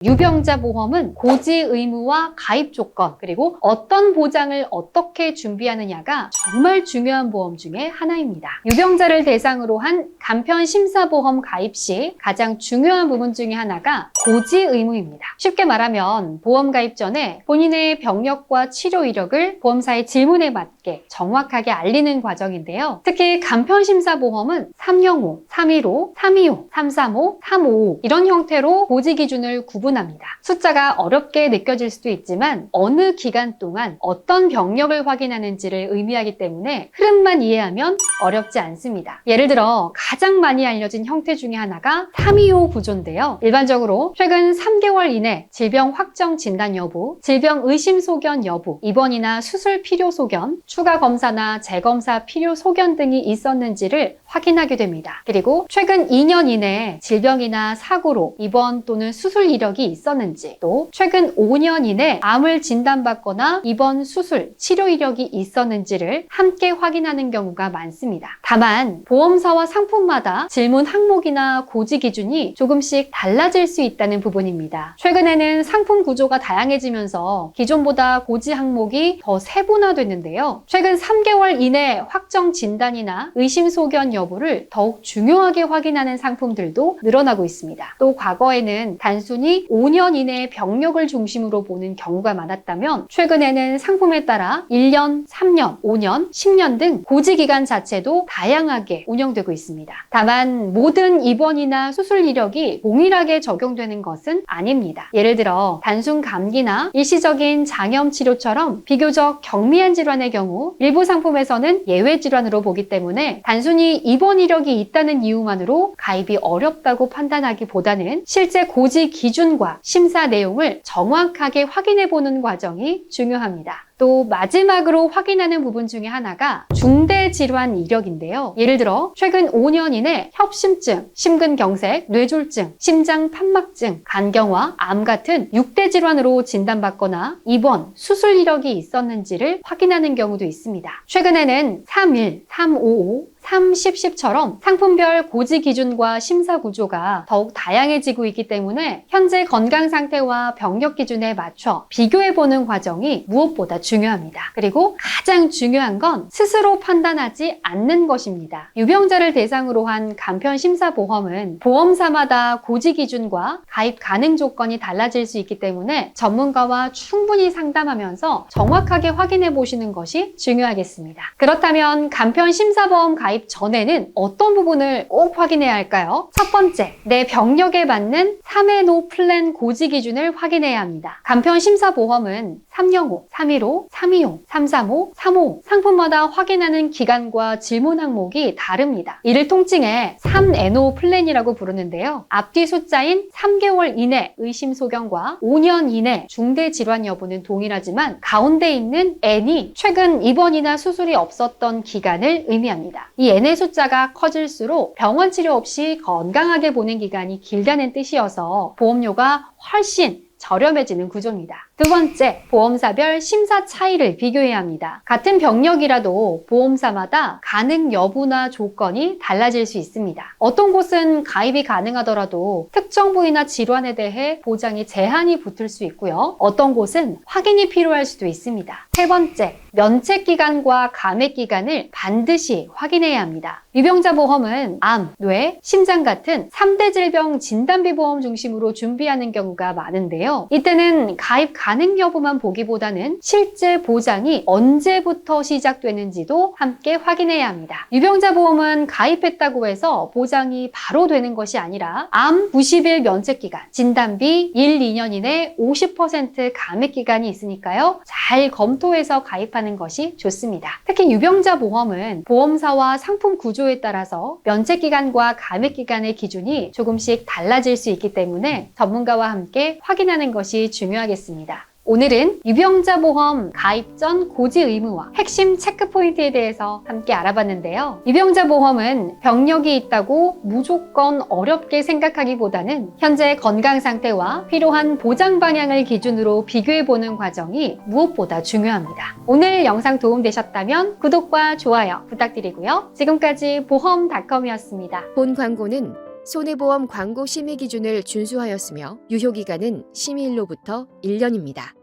유병자 보험은 고지 의무와 가입 조건, 그리고 어떤 보장을 어떻게 준비하느냐가 정말 중요한 보험 중에 하나입니다. 유병자를 대상으로 한 간편 심사보험 가입 시 가장 중요한 부분 중에 하나가 고지 의무입니다. 쉽게 말하면 보험 가입 전에 본인의 병력과 치료 이력을 보험사의 질문에 맞게 정확하게 알리는 과정인데요. 특히 간편 심사보험은 305, 315, 325, 335, 355 이런 형태로 고지 기준을 구분합니다. 숫자가 어렵게 느껴질 수도 있지만 어느 기간 동안 어떤 병력을 확인하는지를 의미하기 때문에 흐름만 이해하면 어렵지 않습니다. 예를 들어 가장 많이 알려진 형태 중에 하나가 325 구조인데요. 일반적으로 최근 3개월 이내 질병 확정 진단 여부, 질병 의심 소견 여부, 입원이나 수술 필요 소견, 추가 검사나 재검사 필요 소견 등이 있었는지를 확인하게 됩니다. 그리고 최근 2년 이내에 질병이나 사고로 입원 또는 수술 이력이 있었는지, 또 최근 5년 이내 암을 진단받거나 입원, 수술, 치료 이력이 있었는지를 함께 확인하는 경우가 많습니다. 다만 보험사와 상품마다 질문 항목이나 고지 기준이 조금씩 달라질 수 있다는 부분입니다. 최근에는 상품 구조가 다양해지면서 기존보다 고지 항목이 더 세분화됐는데요. 최근 3개월 이내 확정 진단이나 의심 소견 여부를 더욱 중요하게 확인하는 상품들도 늘어나고 있습니다. 또 과거에는 단순히 5년 이내의 병력을 중심으로 보는 경우가 많았다면 최근에는 상품에 따라 1년, 3년, 5년, 10년 등 고지 기간 자체도 다양하게 운영되고 있습니다. 다만 모든 입원이나 수술 이력이 동일하게 적용되는 것은 아닙니다. 예를 들어 단순 감기나 일시적인 장염 치료처럼 비교적 경미한 질환의 경우 일부 상품에서는 예외 질환으로 보기 때문에 단순히 입원 이력이 있다는 이유만으로 가입이 어렵다고 판단하기보다는 실제 고지 기준과 심사 내용을 정확하게 확인해 보는 과정이 중요합니다. 또 마지막으로 확인하는 부분 중에 하나가 중대질환 이력인데요. 예를 들어 최근 5년 이내 협심증, 심근경색, 뇌졸중, 심장판막증, 간경화, 암 같은 6대 질환으로 진단받거나 입원, 수술 이력이 있었는지를 확인하는 경우도 있습니다. 최근에는 3.1, 3.55, 3.10처럼 상품별 고지 기준과 심사 구조가 더욱 다양해지고 있기 때문에 현재 건강 상태와 병력 기준에 맞춰 비교해보는 과정이 무엇보다 중요합니다. 그리고 가장 중요한 건 스스로 판단하지 않는 것입니다. 유병자를 대상으로 한 간편 심사 보험은 보험사마다 고지 기준과 가입 가능 조건이 달라질 수 있기 때문에 전문가와 충분히 상담하면서 정확하게 확인해 보시는 것이 중요하겠습니다. 그렇다면 간편 심사보험 가입 전에는 어떤 부분을 꼭 확인해야 할까요? 첫 번째, 내 병력에 맞는 3회노 플랜 고지 기준을 확인해야 합니다. 간편 심사보험은 305, 315, 325, 335, 355 상품마다 확인하는 기간과 질문 항목이 다릅니다. 이를 통칭해 3NO 플랜이라고 부르는데요. 앞뒤 숫자인 3개월 이내 의심 소견과 5년 이내 중대 질환 여부는 동일하지만 가운데 있는 N이 최근 입원이나 수술이 없었던 기간을 의미합니다. 이 N의 숫자가 커질수록 병원 치료 없이 건강하게 보낸 기간이 길다는 뜻이어서 보험료가 훨씬 저렴해지는 구조입니다. 두 번째, 보험사별 심사 차이를 비교해야 합니다. 같은 병력이라도 보험사마다 가능 여부나 조건이 달라질 수 있습니다. 어떤 곳은 가입이 가능하더라도 특정 부위나 질환에 대해 보장이 제한이 붙을 수 있고요. 어떤 곳은 확인이 필요할 수도 있습니다. 세 번째, 면책 기간과 감액 기간을 반드시 확인해야 합니다. 유병자 보험은 암, 뇌, 심장 같은 3대 질병 진단비 보험 중심으로 준비하는 경우가 많은데요. 이때는 가입 가능 여부만 보기보다는 실제 보장이 언제부터 시작되는지도 함께 확인해야 합니다. 유병자 보험은 가입했다고 해서 보장이 바로 되는 것이 아니라 암 90일 면책 기간, 진단비 1, 2년 이내 50% 감액 기간이 있으니까요. 잘 검토해서 가입하는 것이 좋습니다. 특히 유병자 보험은 보험사와 상품 구조에 따라서 면책 기간과 감액 기간의 기준이 조금씩 달라질 수 있기 때문에 전문가와 함께 확인하는 것이 중요하겠습니다. 오늘은 유병자 보험 가입 전 고지 의무와 핵심 체크 포인트에 대해서 함께 알아봤는데요. 유병자 보험은 병력이 있다고 무조건 어렵게 생각하기보다는 현재 건강 상태와 필요한 보장 방향을 기준으로 비교해보는 과정이 무엇보다 중요합니다. 오늘 영상 도움되셨다면 구독과 좋아요 부탁드리고요. 지금까지 보험닷컴이었습니다. 본 광고는 손해보험 광고 심의 기준을 준수하였으며 유효기간은 심의일로부터 1년입니다.